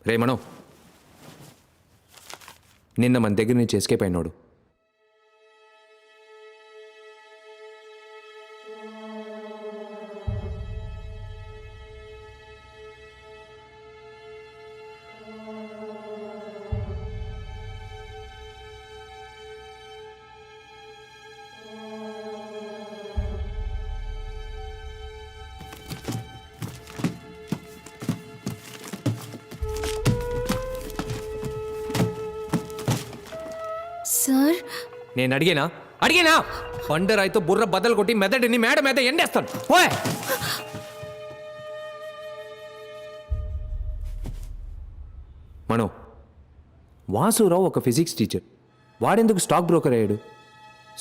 రే మనో, నిన్న మన దగ్గర నుంచి ఎస్కేప్ అయినాడు. సార్, నేను అడిగినా బండరాయితో బుర్ర బద్దలు కొట్టి మెదడిని మేడ మీద ఎండేస్తాను. ఓయ్ మనో, వాసురావు ఒక ఫిజిక్స్ టీచర్. వాడెందుకు స్టాక్ బ్రోకర్ అయ్యాడు?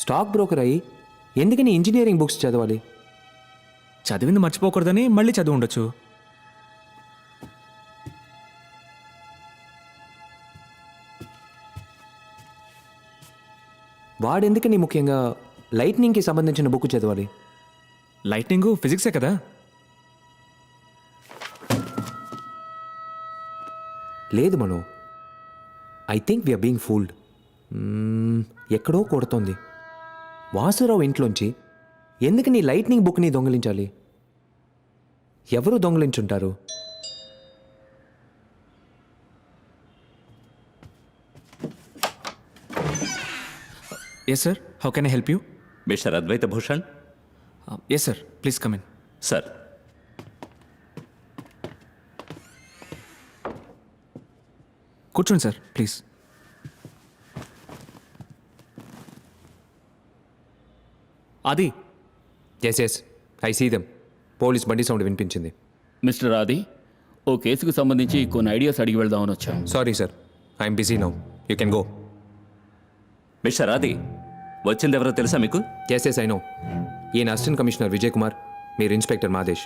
స్టాక్ బ్రోకర్ అయ్యి ఎందుకని ఇంజనీరింగ్ బుక్స్ చదవాలి? చదివింది మర్చిపోకూడదని మళ్ళీ చదివి ఉండొచ్చు. వాడెందుకని ముఖ్యంగా లైట్నింగ్కి సంబంధించిన బుక్ చదవాలి? లైట్నింగ్ ఫిజిక్సే కదా. లేదు Mano, I think we're being fooled. ఎక్కడో కొడుతోంది. వాసురావు ఇంట్లోంచి ఎందుకని లైట్నింగ్ బుక్ని దొంగిలించాలి? ఎవరు దొంగిలించుంటారు? Yes sir, how can I help you? Mister Advaita Bhushan. Yes sir, please come in. Sir, కూర్చోండి సార్, ప్లీజ్. అది yes I see them. Police బండి సౌండ్ వినిపించింది. మిస్టర్ ఆది, ఓ కేసుకు సంబంధించి కొన్ని ఐడియాస్ అడిగి వెళ్దామని వచ్చాం. Sorry sir, I'm busy now. You can go. Mister Adi, వచ్చిందెవరో తెలుసా మీకు? Yes I know. ఈయన అసిస్టెంట్ కమిషనర్ విజయ్ కుమార్, మీరు ఇన్స్పెక్టర్ మాదేశ్.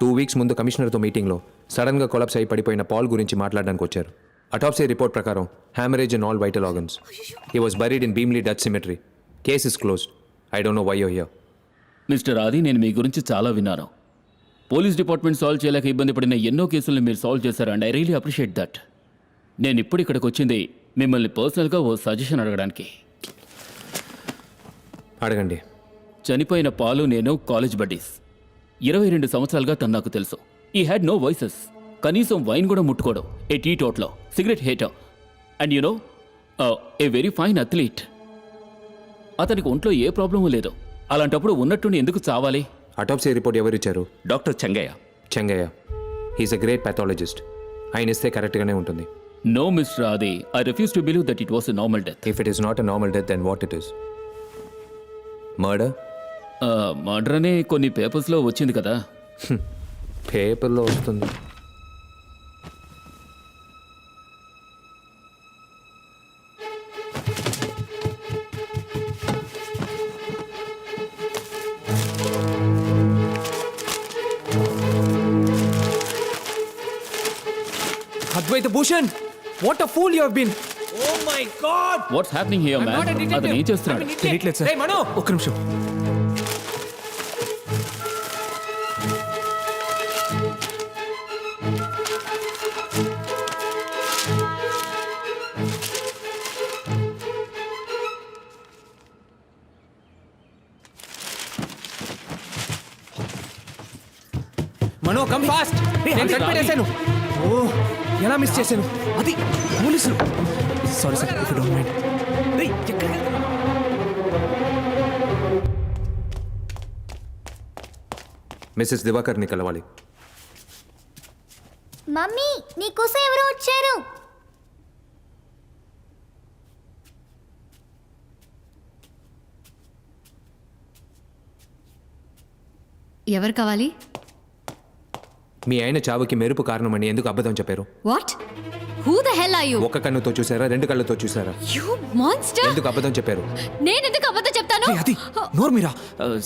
2 వీక్స్ ముందు కమిషనర్తో మీటింగ్లో సడన్గా కొలాప్స్ అయి పడిపోయిన పాల్ గురించి మాట్లాడడానికి వచ్చారు. అటాప్సీ రిపోర్ట్ ప్రకారం haemorrhage in all vital organs. He was buried in Bheemili Dutch cemetery. Case is closed. I don't know why you here. Mister Adi, నేను మీ గురించి చాలా విన్నాను. పోలీస్ డిపార్ట్మెంట్ సాల్వ్ చేయలేక ఇబ్బంది పడిన ఎన్నో కేసులను మీరు సాల్వ్ చేశారు, and I really appreciate that. నేను ఇప్పుడు ఇక్కడికి వచ్చింది మిమ్మల్ని పర్సనల్గా ఓ సజెషన్ అడగడానికి. అడగండి. చనిపోయిన పాలు నేను కాలేజ్ బడ్డీస్. 22 సంవత్సరాలుగా తను నాకు తెలుసు. He had no vices. కనీసం వైన్ కూడా ముట్టుకోవడం. A teetotaller, cigarette hater, and you know a very fine athlete. అతనికి ఒంట్లో ఏ ప్రాబ్లము లేదు. అలాంటప్పుడు ఉన్నట్టుండి ఎందుకు చావాలి? అటాప్సీ రిపోర్ట్ ఎవరిచ్చారు? Doctor Chengaiah. Chengaiah. He's a great pathologist. ఆయన ఇస్తే కరెక్ట్గానే ఉంటుంది. No Mister Adi, I refuse to believe that it was a normal death. If it is not a normal death, then what it is? Murder? Murder అనే కొన్ని పేపర్స్లో వచ్చింది కదా. పేపర్లో వస్తుంది. Advaita Bhushan, what a fool you have been. Oh my God, what's happening here man? అతను ఏం చేస్తున్నాడు? తెలియట్లేదు సార్. ఒక్క నిమిషం. Mano, come fast. నేను కనిపెట్టేశాను. ఓ, ఎలా మిస్ చేశాను? అది పోలీసులు. Sorry sir, if you don't mind. Mrs దివాకర్ని కలవాలి. మమ్మీ, నీకోసం ఎవరో వచ్చారు. ఎవరు కావాలి? మీ ఆయన చావుకి మెరుపు కారణమని ఎందుకు అబద్ధం చెప్పారు? What? Who the hell are you? ఒక కన్నుతో చూసారా, 2 కళ్ళతో చూసారా? You monster! ఎందుకు అబద్ధం చెప్పారు? నేను ఎందుకు అబద్ధం చెప్తాను? అది నోరు మీరా.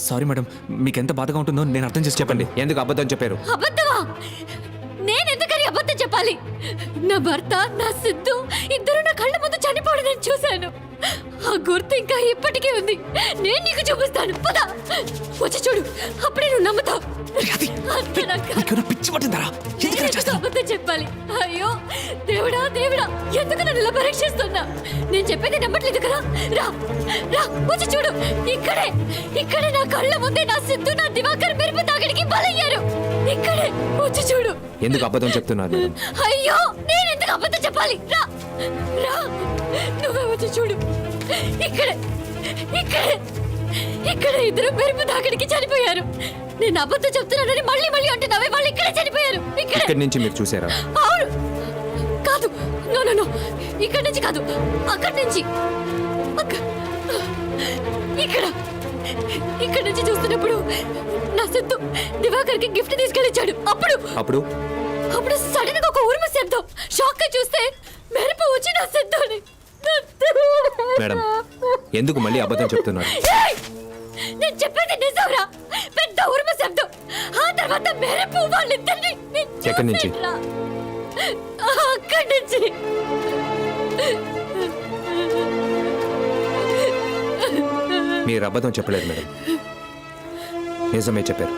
సారీ మేడం, మీకు ఎంత బాధగా ఉంటుందో నేను అర్థం చేసి చెప్పండి. ఎందుకు అబద్ధం చెప్పారు? అబద్ధమా? నేను ఎందుకని అబద్ధం చెప్పాలి? నా భర్త, నా సిద్ధు ఇద్దరు నా కళ్ళ ముందు చనిపోవడం నేను చూశాను. ఆ గుర్తు ఇంకా ఇప్పటికీ ఉంది. నేను నీకు చూపిస్తాను. పద వచ్చి చూడు, అప్పుడే నువ్వు నమ్ముతావు. అంతే నాకు కాదు. నీకు పిచ్చి పట్టిందరా ఎందుకు నేను చేస్తావు అబద్ధం చెప్పాలి. అయ్యో దేవుడా దేవుడా, ఎందుకు నన్ను ఇలా పరీక్షిస్తున్నా? నేను చెప్పేది నమ్మట్లేదు కదా. రా రా వచ్చి చూడు. ఇక్కడే నా కళ్ళ ముందే నా సిద్ధు, నా దివాకర్ మెరుపు తాకిడికి బలయ్యారు. ఇక్కడే వచ్చి చూడు. ఎందుకు అబద్ధం చెప్తున్నారు మేడం? అయ్యో నేను ఎందుకు అబద్ధం చెప్పాలి? రా రా నువ్వే వచ్చి చూడు. ఇక్కడే ఇద్దరు మెరుపు తాకిడికి చనిపోయారు. నేను అబద్ధం చెప్తున్నానని మళ్ళీ మళ్ళీ అంటున్నావే, వాళ్ళు ఇక్కడే చనిపోయారు. ఇక్కడి నుంచి మీరు చూసారా? అవును. కాదు, నో నో నో, ఇక్కడి నుంచి కాదు, అక్కడి నుంచి. ఇక్కడ నుంచి చూస్తున్నప్పుడు నా సిద్ధు దివాకర్కి గిఫ్ట్ తీసుకెళ్ళిచ్చాడు. అప్పుడు సడన్ గా ఒక ఉరుము శబ్దం. షాక్ గా చూస్తే మెరుపు వచ్చి నా సిద్ధుని. మేడం ఎందుకు మళ్ళీ అబద్ధం చెప్తున్నారు? ఏయ్! నేను చెప్పేది నిజంరా. పెద్ద ఉరుము శబ్దం, ఆ తర్వాత మెరుపు. వాళ్ళిద్దరిని నేను ఎక్కడి నుంచి? చూసేట్లా. అక్కడి నుంచి. మీరు అబద్ధం చెప్పలేదు మేడం, నిజమే చెప్పారు.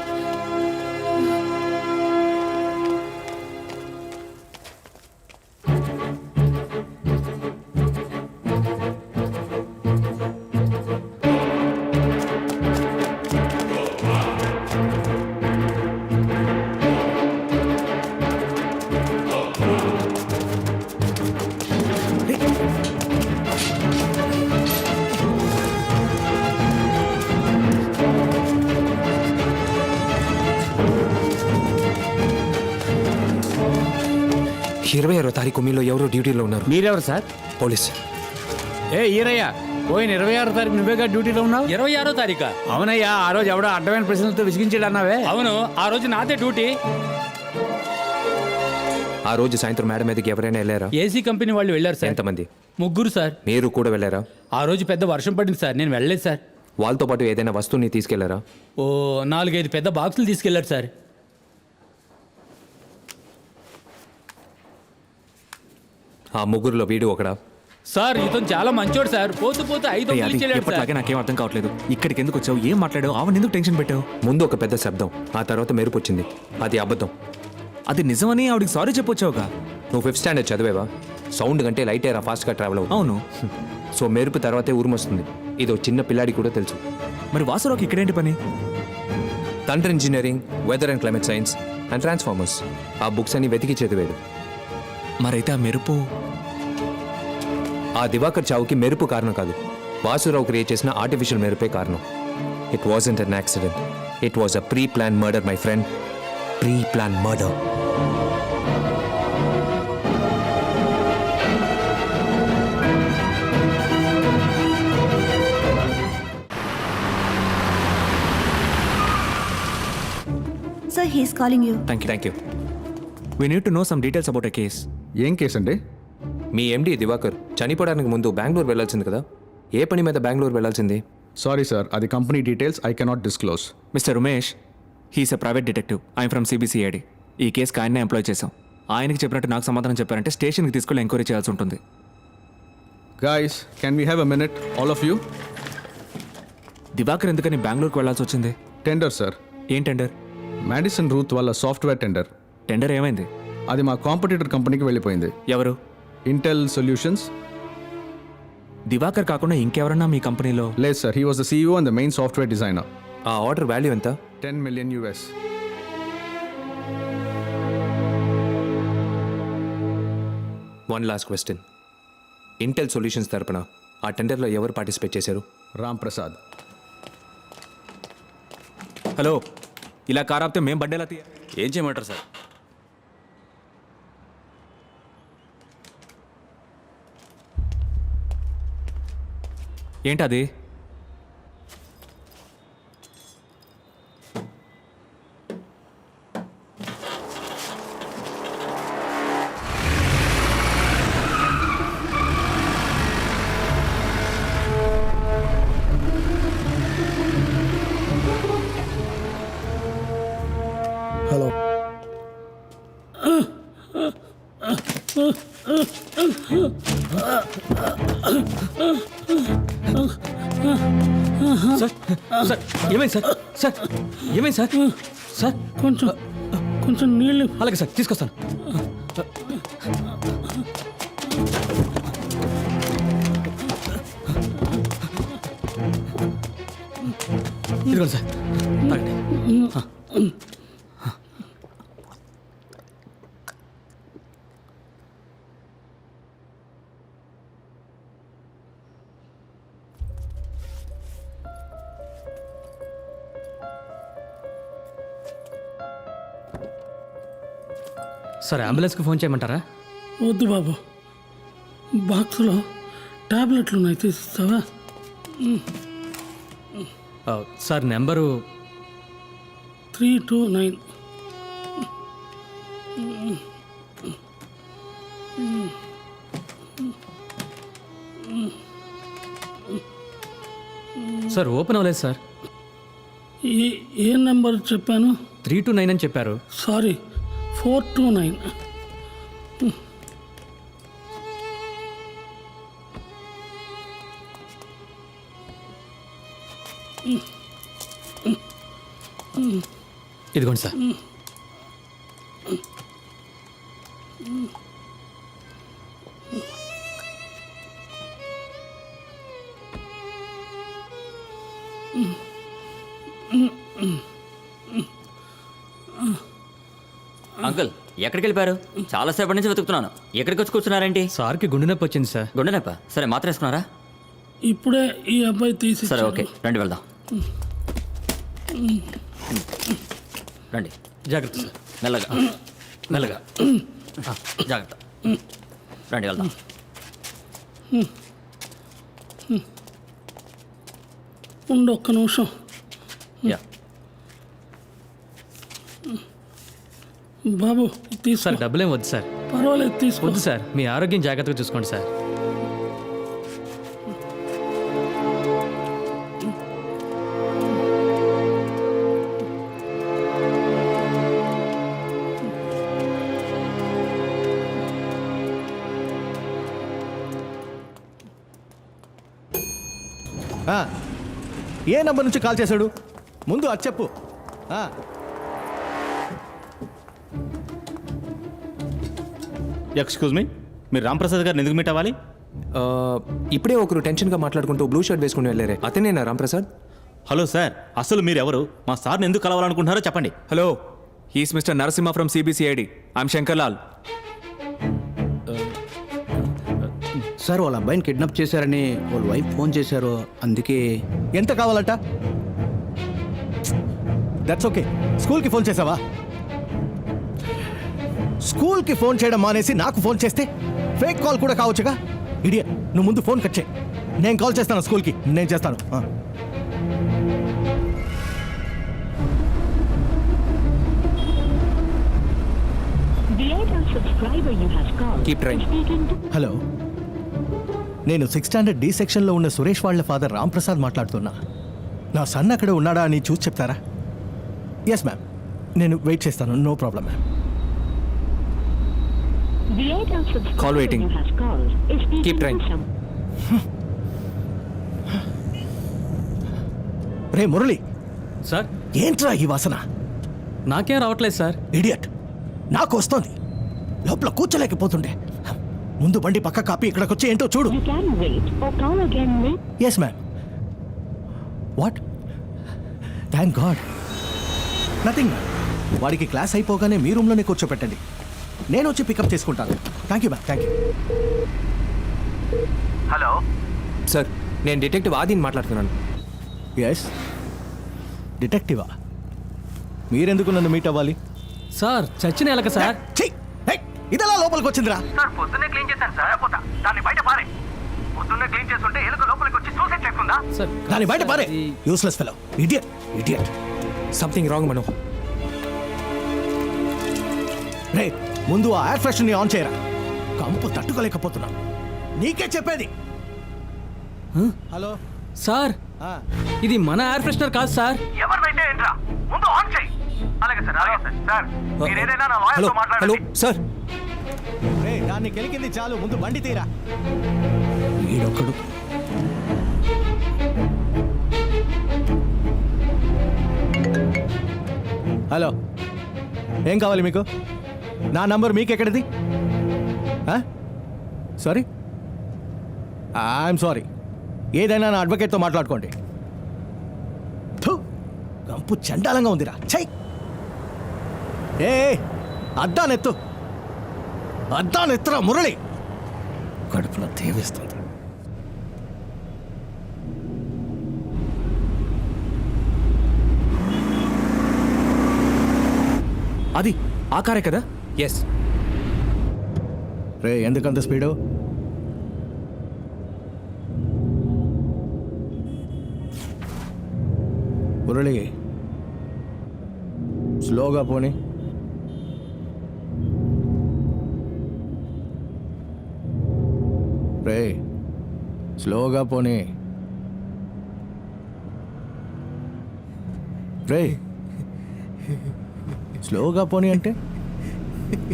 ఇరవై 26వ తారీఖు మీలో ఎవరో డ్యూటీలో ఉన్నారు. మీరెవరు సార్? పోలీస్. ఏ ఈరయ్య, పోయిన 26 తారీఖు నువ్వేగా డ్యూటీలో ఉన్నావు? 26వ తారీఖా? అవునయ్యా, ఆ రోజు ఎవడో అడ్డమైన ప్రశ్నలతో విసిగించాడు అన్నావే. అవును, ఆ రోజు నాదే డ్యూటీ. ఆ రోజు సాయంత్రం మేడం మీదకి ఎవరైనా వెళ్ళారా? ఏసీ కంపెనీ వాళ్ళు వెళ్ళారు సార్. ఎంతమంది? 3 సార్. మీరు కూడా వెళ్ళారా? ఆ రోజు పెద్ద వర్షం పడింది సార్, నేను వెళ్ళలేదు సార్. వాళ్ళతో పాటు ఏదైనా వస్తువుని తీసుకెళ్లారా? ఓ 4-5 పెద్ద బాక్సులు తీసుకెళ్లారు సార్. ఆ ముగ్గురులో వీడు ఒకడా? సార్ ఇతను చాలా మంచోడు సార్. పోతూ 5 వందలు ఇచ్చేలాడు సార్. ఎప్పటిలాగే నాకేం అర్థం కావట్లేదు. ఇక్కడికి ఎందుకు వచ్చావు? ఏం మాట్లాడావు? ఆవిడ ఎందుకు టెన్షన్ పెట్టావు? ముందు ఒక పెద్ద శబ్దం, ఆ తర్వాత మెరుపు వచ్చింది. అది అబద్ధం. అది నిజమని ఆవిడకి సారీ చెప్పొచ్చావుగా. నువ్వు 5th స్టాండర్డ్ చదివేవా? సౌండ్ కంటే లైట్ ఎయిర్ ఫాస్ట్గా ట్రావెల్ అవుతుంది. అవును. సో మెరుపు తర్వాతే ఉరుము వస్తుంది. ఇదో చిన్న పిల్లాడి కూడా తెలుసు. మరి వాసురావుకి ఇక్కడేంటి పని? Thunder engineering, weather and climate science and transformers ఆ బుక్స్ అన్ని వెతికి చదివాడు. మరైతే ఆ మెరుపు ఆ దివాకర్ చావుకి మెరుపు కారణం కాదు, వాసురావు క్రియేట్ చేసిన ఆర్టిఫిషియల్ మెరుపే కారణం. It wasn't an accident, it was a pre plan murder my friend. Pre plan murder. Sir, he's calling you. Thank you. We need to know some details about a case. ఏం case అండి? మీ ఎండి దివాకర్ చనిపోవడానికి ముందు బెంగళూరు వెళ్ళాల్సింది కదా, ఏ పని మీద బెంగళూరు వెళ్ళాల్సింది? Sorry sir, అది company details I cannot disclose. Mister Umesh, he's a private detective. I'm from CBCID. ఈ కేసుకి ఆయన్నే ఎంప్లాయ్ చేశాం. ఆయనకి చెప్పినట్టు నాకు సమాధానం చెప్పారంటే స్టేషన్కి తీసుకెళ్ళి ఎంక్వైరీ చేయాల్సి ఉంటుంది. Guys, can we have a minute all of you? Diwakar ఎందుకని బెంగళూరుకి వెళ్ళాల్సి వచ్చింది? Tender sir. ఏం టెండర్? మ్యాడిసన్ రూత్ వాళ్ళ సాఫ్ట్వేర్ టెండర్. టెండర్ ఏమైంది? అది మా కాంపిటీటర్ కంపెనీకి వెళ్ళిపోయింది. ఎవరు? Intel solutions. దివాకర్ కాకుండా ఇంకెవరన్నా మీ కంపెనీలో? లేదు sir, he was the CEO and the main software designer. ఆ ఆర్డర్ వాల్యూ ఎంత? $10 million US. One last question. Intel solutions తరపున ఆ టెండర్లో ఎవరు పార్టిసిపేట్ చేశారు? రామ్ ప్రసాద్. హలో, ఇలా కార్ ఆపితే మేము బడ్డేలా తీయ. ఏం చేయమంటారు సార్? ఏంటది? హలో సార్ సార్ ఏమైంది సార్ సార్ ఏమైంది సార్ సార్ కొంచెం నీళ్ళు. అలాగే సార్ తీసుకొస్తాను. ఇదిగోండి సార్ తాగండి. సార్ అంబులెన్స్కి ఫోన్ చేయమంటారా? వద్దు బాబు, బాక్స్లో టాబ్లెట్లు ఉన్నాయి, తీసిస్తావా? Sir number 329. సార్ ఓపెన్ అవ్వలేదు సార్. ఏ నెంబర్ చెప్పాను? 329 అని చెప్పారు. సారీ, 429. ఇదిగోండి సార్. అంకుల్ ఎక్కడికి వెళ్ళిపోయారు? చాలాసేపటి నుంచి వెతుకుతున్నాను. ఎక్కడికి వచ్చి కూర్చున్నారేంటి? సార్కి గుండె నొప్పి వచ్చింది సార్. గుండె నొప్ప? సరే, మాత్ర వేసుకున్నారా? ఇప్పుడే ఈ అబ్బాయి తీసి. సరే, ఓకే, రండి వెళ్దాం. రండి, జాగ్రత్త సార్. మెల్లగా మెల్లగా, జాగ్రత్త. రండి వెళ్దాం. ఉండు ఒక్క నిమిషం. యా బాబు తీసుకో. సార్ డబ్బులేం వద్దు సార్. పర్వాలేదు, తీసుకో. వద్దు సార్, మీ ఆరోగ్యం జాగ్రత్తగా చూసుకోండి సార్. ఏ నంబర్ నుంచి కాల్ చేశాడు? ముందు అది చెప్పు. ఎక్స్క్యూజ్ మీ, మీరు రాంప్రసాద్ గారిని ఎందుకు మీట్ అవ్వాలి? ఇప్పుడే ఒకరు టెన్షన్గా మాట్లాడుకుంటూ బ్లూ షర్ట్ వేసుకుని వెళ్ళారే, అతనేనా రాంప్రసాద్? హలో సార్, అసలు మీరు ఎవరు? మా సార్ని ఎందుకు కలవాలనుకుంటున్నారో చెప్పండి. Hello, he's mister Narasimha from CBCID. I'm Shankar Lal. Sir, వాళ్ళ అబ్బాయిని కిడ్నాప్ చేశారని వాళ్ళ వైఫ్ ఫోన్ చేశారు, అందుకే. ఎంత కావాలంట? That's okay. స్కూల్కి ఫోన్ చేసావా? స్కూల్కి ఫోన్ చేయడం మానేసి నాకు ఫోన్ చేస్తే ఫేక్ కాల్ కూడా కావచ్చుగా. ఇడియట్, నువ్వు ముందు ఫోన్ కట్ చేయి. నేను కాల్ చేస్తాను స్కూల్కి, నేను చేస్తాను. Keep train. హలో, నేను 6th స్టాండర్డ్ D సెక్షన్లో ఉన్న సురేష్ వాళ్ళ ఫాదర్ రాంప్రసాద్ మాట్లాడుతున్నా. నా సన్ అక్కడ ఉన్నాడా అని చూసి చెప్తారా? ఎస్ మ్యామ్, నేను వెయిట్ చేస్తాను. No problem ma'am. Call waiting. Keep trying. రే మురళి, సార్ ఏంట్రా ఈ వాసన? నాకేం రావట్లేదు సార్. ఇడియట్, నాకు వస్తోంది. లోపల కూర్చోలేకపోతుండే. ముందు బండి పక్క కాపీ ఇక్కడికి వచ్చి ఏంటో చూడు. Yes ma'am. What? Thank God. Nothing ma'am. వాడికి క్లాస్ అయిపోగానే మీ రూమ్లోనే కూర్చోపెట్టండి, నేను వచ్చి పికప్ చేసుకుంటాను. Thank you ma'am, thank you. Hello sir, నేను డిటెక్టివ్ ఆదిని మాట్లాడుతున్నాను. ఎస్, డిటెక్టివా? మీరెందుకు నన్ను మీట్ అవ్వాలి? సార్ చచ్చిన ఎలక సార్. ఇదెలా లోపలికి వచ్చిందిరా? సార్, పొద్దున్నే క్లీన్ చేశాను సార్. పోతా దాన్ని బయట పారే. పొద్దున్నే క్లీన్ చేస్తుంటే ఎలుక లోపలికి వచ్చి సూసైడ్ చేసుకుందా? సార్ దాన్ని బయట పారే. Useless fellow. Idiot, idiot. Something wrong Mano. రే, ముందు ఆ ఎయిర్ ఫ్రెషర్ని ఆన్ చేయరా. కంపు తట్టుకోలేకపోతున్నా. నీకే చెప్పేది. హలో సార్, ఇది మన ఎయిర్ ఫ్రెషనర్ కాదు సార్. ఎవరినైతే ఏంట్రా, ముందు ఆన్ చేయి. అలాగే సార్, అలాగే సార్. సార్, మీరు ఏదైనా నా హలో లాయర్తో హలో మాట్లాడండి. సార్. రే, దాన్ని కెలికింది చాలు, ముందు బండి తీరా. ఈడొక్కడు. హలో, ఏం కావాలి మీకు? నా నంబర్ మీకెక్కడిది? Sorry, I'm sorry. ఏదైనా నా అడ్వకేట్తో మాట్లాడుకోండి. థు, గంపు చండాలంగా ఉందిరా. చెయ్ ఏ అద్దానెత్తు, అద్దానెత్తురా మురళి. కడుపులో తేవేస్తుంది. అది ఆ కారే కదా? ఎస్. రే, ఎందుకంత స్పీడు? మురళి, స్లోగా పోనీ. రే, స్లోగా పోనీ. రే, స్లోగా పోనీ అంటే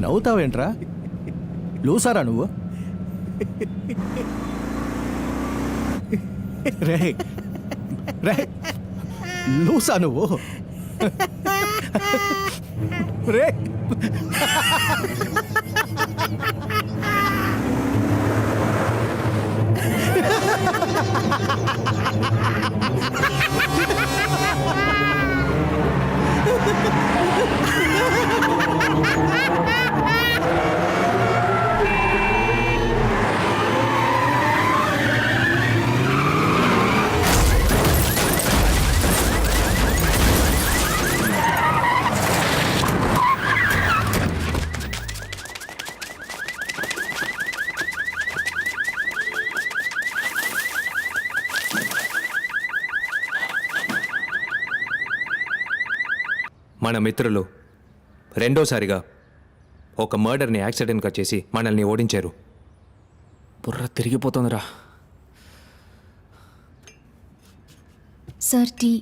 నవ్వుతావేంట్రా? లూసారా నువ్వు? రే రే, లూసా నువ్వు? రే, మన మిత్రులు రెండోసారిగా ఒక మర్డర్ని యాక్సిడెంట్గా చేసి మనల్ని ఓడించారు. బుర్ర తిరిగిపోతుందిరా. Sir tea.